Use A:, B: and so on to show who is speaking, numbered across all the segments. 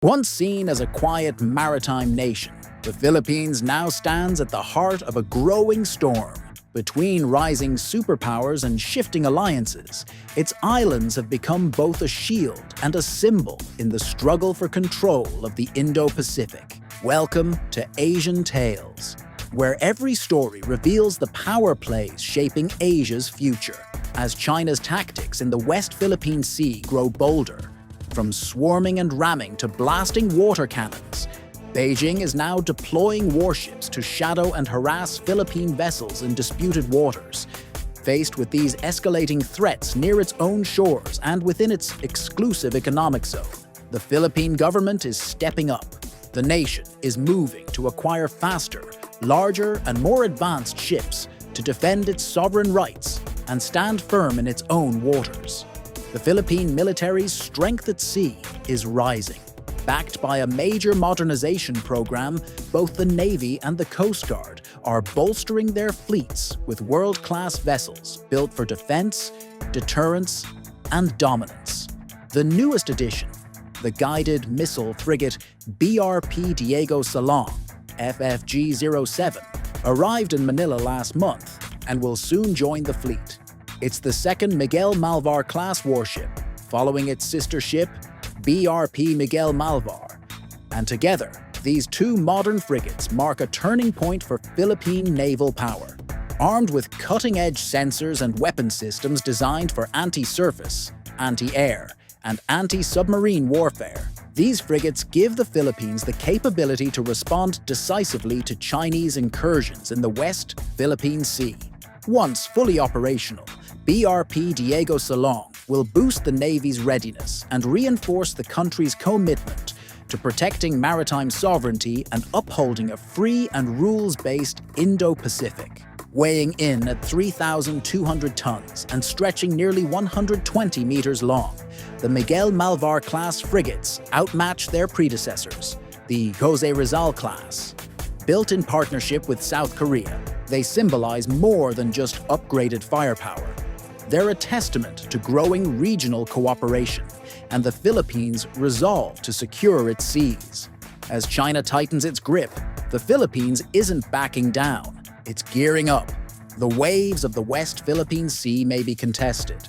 A: Once seen as a quiet maritime nation, the Philippines now stands at the heart of a growing storm. Between rising superpowers and shifting alliances, its islands have become both a shield and a symbol in the struggle for control of the Indo-Pacific. Welcome to Asian Tales, where every story reveals the power plays shaping Asia's future. As China's tactics in the West Philippine Sea grow bolder, from swarming and ramming to blasting water cannons, Beijing is now deploying warships to shadow and harass Philippine vessels in disputed waters. Faced with these escalating threats near its own shores and within its exclusive economic zone, the Philippine government is stepping up. The nation is moving to acquire faster, larger, and more advanced ships to defend its sovereign rights and stand firm in its own waters. The Philippine military's strength at sea is rising. Backed by a major modernization program, both the Navy and the Coast Guard are bolstering their fleets with world-class vessels built for defense, deterrence, and dominance. The newest addition, the guided missile frigate BRP Diego Silang, FFG-07, arrived in Manila last month and will soon join the fleet. It's the second Miguel Malvar-class warship, following its sister ship, BRP Miguel Malvar. And together, these two modern frigates mark a turning point for Philippine naval power. Armed with cutting-edge sensors and weapon systems designed for anti-surface, anti-air, and anti-submarine warfare, these frigates give the Philippines the capability to respond decisively to Chinese incursions in the West Philippine Sea. Once fully operational, BRP Diego Silang will boost the Navy's readiness and reinforce the country's commitment to protecting maritime sovereignty and upholding a free and rules-based Indo-Pacific. Weighing in at 3,200 tons and stretching nearly 120 meters long, the Miguel Malvar-class frigates outmatch their predecessors, the Jose Rizal-class. Built in partnership with South Korea, they symbolize more than just upgraded firepower. They're a testament to growing regional cooperation and the Philippines' resolve to secure its seas. As China tightens its grip, the Philippines isn't backing down, it's gearing up. The waves of the West Philippine Sea may be contested,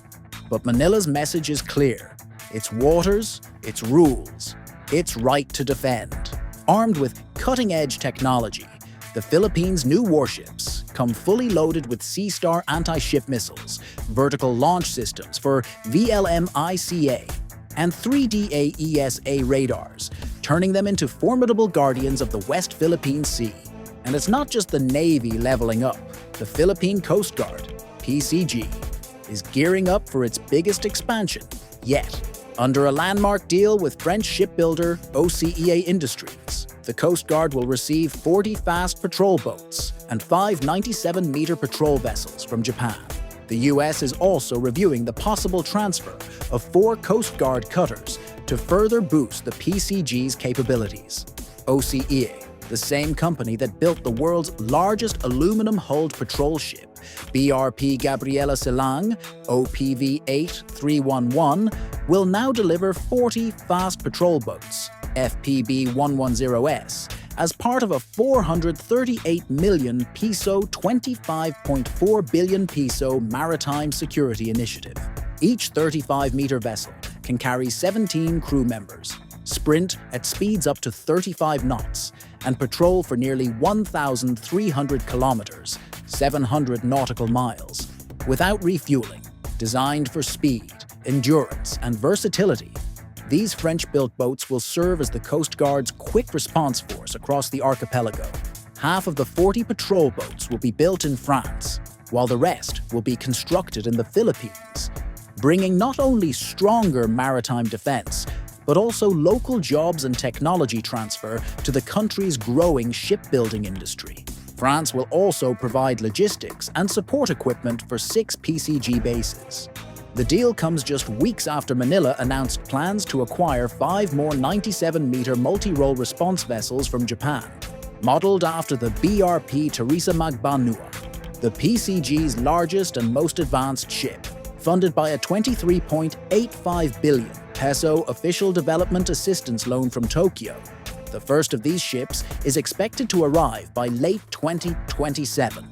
A: but Manila's message is clear. Its waters, its rules, its right to defend. Armed with cutting-edge technology, the Philippines' new warships come fully loaded with Sea Star anti-ship missiles, vertical launch systems for VLM-ICA, and 3D AESA radars, turning them into formidable guardians of the West Philippine Sea. And it's not just the Navy leveling up. The Philippine Coast Guard, PCG, is gearing up for its biggest expansion yet. Under a landmark deal with French shipbuilder OCEA Industries, the Coast Guard will receive 40 fast patrol boats and 5 97-meter patrol vessels from Japan. The US is also reviewing the possible transfer of 4 Coast Guard cutters to further boost the PCG's capabilities. OCEA, the same company that built the world's largest aluminum-hulled patrol ship, BRP Gabriela Silang, OPV-8-311, will now deliver 40 fast patrol boats, FPB-110S, as part of a 438 million peso, 25.4 billion peso maritime security initiative. Each 35-meter vessel can carry 17 crew members, sprint at speeds up to 35 knots, and patrol for nearly 1,300 kilometers, 700 nautical miles, without refueling. Designed for speed, endurance, and versatility, these French-built boats will serve as the Coast Guard's quick response force across the archipelago. Half of the 40 patrol boats will be built in France, while the rest will be constructed in the Philippines, bringing not only stronger maritime defense, but also local jobs and technology transfer to the country's growing shipbuilding industry. France will also provide logistics and support equipment for 6 PCG bases. The deal comes just weeks after Manila announced plans to acquire 5 more 97-meter multirole response vessels from Japan, modeled after the BRP Teresa Magbanua, the PCG's largest and most advanced ship, funded by a $23.85 billion peso official development assistance loan from Tokyo. The first of these ships is expected to arrive by late 2027,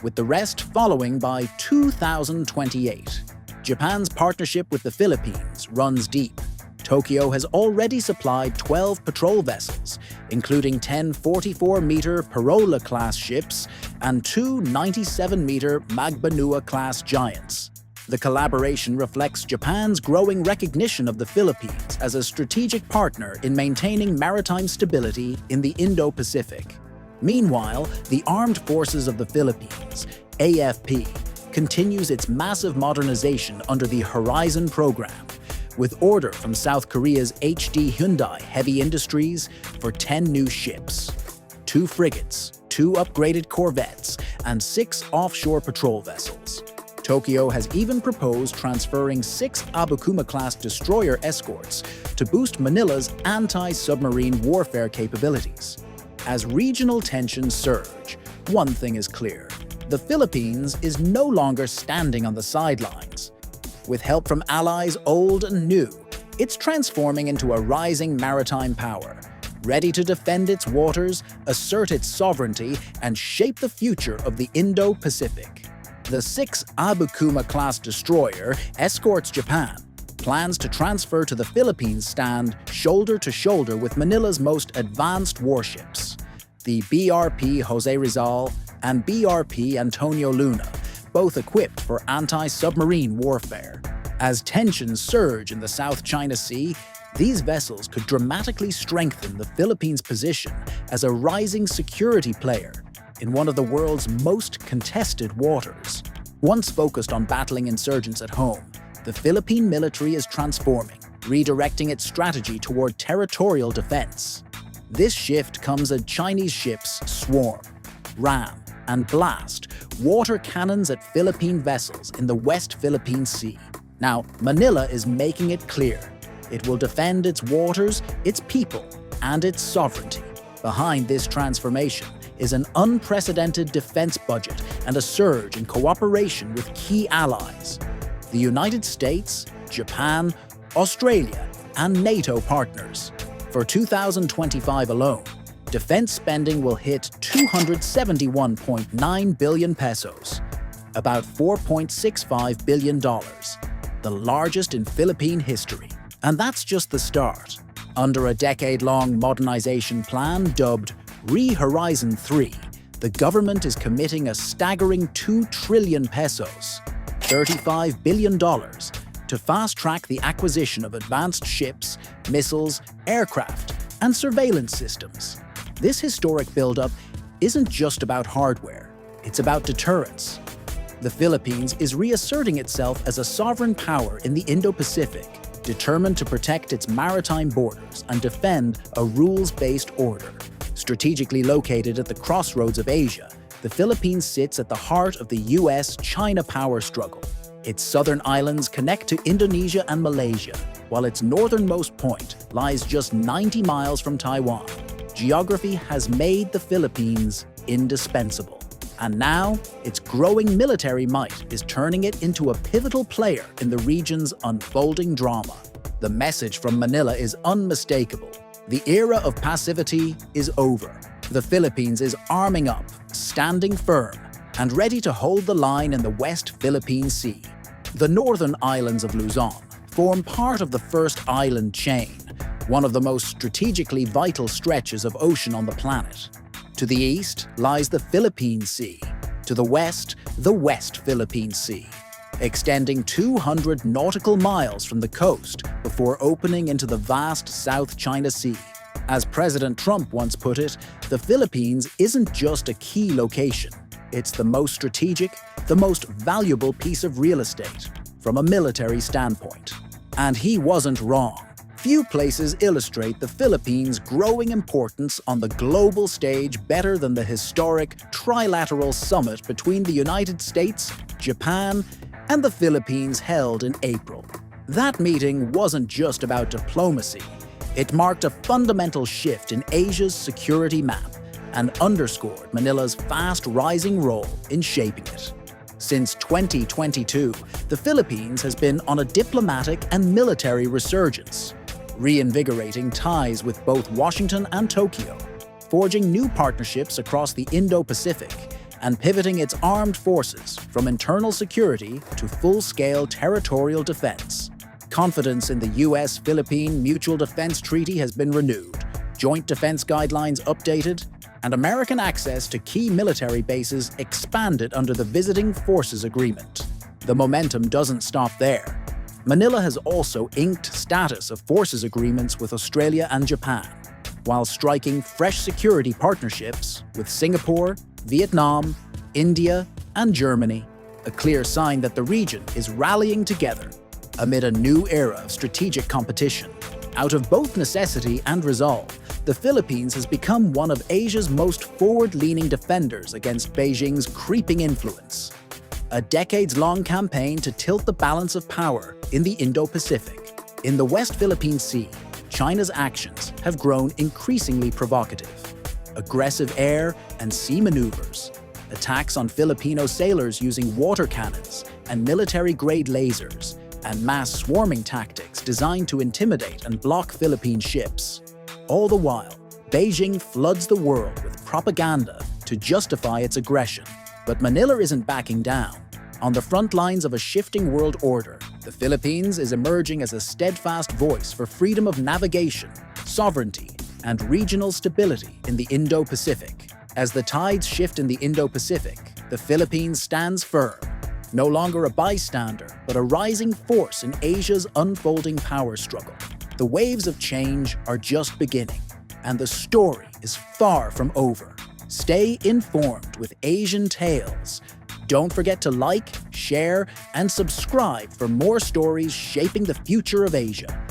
A: with the rest following by 2028. Japan's partnership with the Philippines runs deep. Tokyo has already supplied 12 patrol vessels, including 10 44-meter Malvar-class ships and 2 97-meter Magbanua-class giants. The collaboration reflects Japan's growing recognition of the Philippines as a strategic partner in maintaining maritime stability in the Indo-Pacific. Meanwhile, the Armed Forces of the Philippines, AFP, continues its massive modernization under the Horizon program, with order from South Korea's HD Hyundai Heavy Industries for 10 new ships, 2 frigates, 2 upgraded corvettes, and 6 offshore patrol vessels. Tokyo has even proposed transferring 6 Abukuma-class destroyer escorts to boost Manila's anti-submarine warfare capabilities. As regional tensions surge, one thing is clear: the Philippines is no longer standing on the sidelines. With help from allies old and new, it's transforming into a rising maritime power, ready to defend its waters, assert its sovereignty, and shape the future of the Indo-Pacific. The 6 Abukuma-class destroyer escorts Japan, plans to transfer to the Philippines stand shoulder to shoulder with Manila's most advanced warships, the BRP Jose Rizal and BRP Antonio Luna, both equipped for anti-submarine warfare. As tensions surge in the South China Sea, these vessels could dramatically strengthen the Philippines' position as a rising security player in one of the world's most contested waters. Once focused on battling insurgents at home, the Philippine military is transforming, redirecting its strategy toward territorial defense. This shift comes as Chinese ships swarm, ram, and blast water cannons at Philippine vessels in the West Philippine Sea. Now, Manila is making it clear: it will defend its waters, its people, and its sovereignty. Behind this transformation is an unprecedented defense budget and a surge in cooperation with key allies: the United States, Japan, Australia, and NATO partners. For 2025 alone, defense spending will hit 271.9 billion pesos, about $4.65 billion, the largest in Philippine history. And that's just the start. Under a decade-long modernization plan dubbed Re-Horizon 3, the government is committing a staggering 2 trillion pesos, $35 billion, to fast-track the acquisition of advanced ships, missiles, aircraft, and surveillance systems. This historic buildup isn't just about hardware, it's about deterrence. The Philippines is reasserting itself as a sovereign power in the Indo-Pacific, determined to protect its maritime borders and defend a rules-based order. Strategically located at the crossroads of Asia, the Philippines sits at the heart of the US-China power struggle. Its southern islands connect to Indonesia and Malaysia, while its northernmost point lies just 90 miles from Taiwan. Geography has made the Philippines indispensable. And now, its growing military might is turning it into a pivotal player in the region's unfolding drama. The message from Manila is unmistakable: the era of passivity is over. The Philippines is arming up, standing firm, and ready to hold the line in the West Philippine Sea. The northern islands of Luzon form part of the first island chain, one of the most strategically vital stretches of ocean on the planet. To the east lies the Philippine Sea, to the west, the West Philippine Sea, extending 200 nautical miles from the coast before opening into the vast South China Sea. As President Trump once put it, the Philippines isn't just a key location, it's the most strategic, the most valuable piece of real estate from a military standpoint. And he wasn't wrong. Few places illustrate the Philippines' growing importance on the global stage better than the historic trilateral summit between the United States, Japan, and the Philippines held in April. That meeting wasn't just about diplomacy. It marked a fundamental shift in Asia's security map and underscored Manila's fast-rising role in shaping it. Since 2022, the Philippines has been on a diplomatic and military resurgence, reinvigorating ties with both Washington and Tokyo, forging new partnerships across the Indo-Pacific, and pivoting its armed forces from internal security to full-scale territorial defense. Confidence in the US-Philippine Mutual Defense Treaty has been renewed, joint defense guidelines updated, and American access to key military bases expanded under the Visiting Forces Agreement. The momentum doesn't stop there. Manila has also inked status of forces agreements with Australia and Japan, while striking fresh security partnerships with Singapore, Vietnam, India, and Germany, a clear sign that the region is rallying together amid a new era of strategic competition. Out of both necessity and resolve, the Philippines has become one of Asia's most forward-leaning defenders against Beijing's creeping influence. A decades-long campaign to tilt the balance of power in the Indo-Pacific. In the West Philippine Sea, China's actions have grown increasingly provocative. Aggressive air and sea maneuvers, attacks on Filipino sailors using water cannons and military-grade lasers, and mass swarming tactics designed to intimidate and block Philippine ships. All the while, Beijing floods the world with propaganda to justify its aggression. But Manila isn't backing down. On the front lines of a shifting world order, the Philippines is emerging as a steadfast voice for freedom of navigation, sovereignty, and regional stability in the Indo-Pacific. As the tides shift in the Indo-Pacific, the Philippines stands firm, no longer a bystander, but a rising force in Asia's unfolding power struggle. The waves of change are just beginning, and the story is far from over. Stay informed with Asian Tales. Don't forget to like, share, and subscribe for more stories shaping the future of Asia.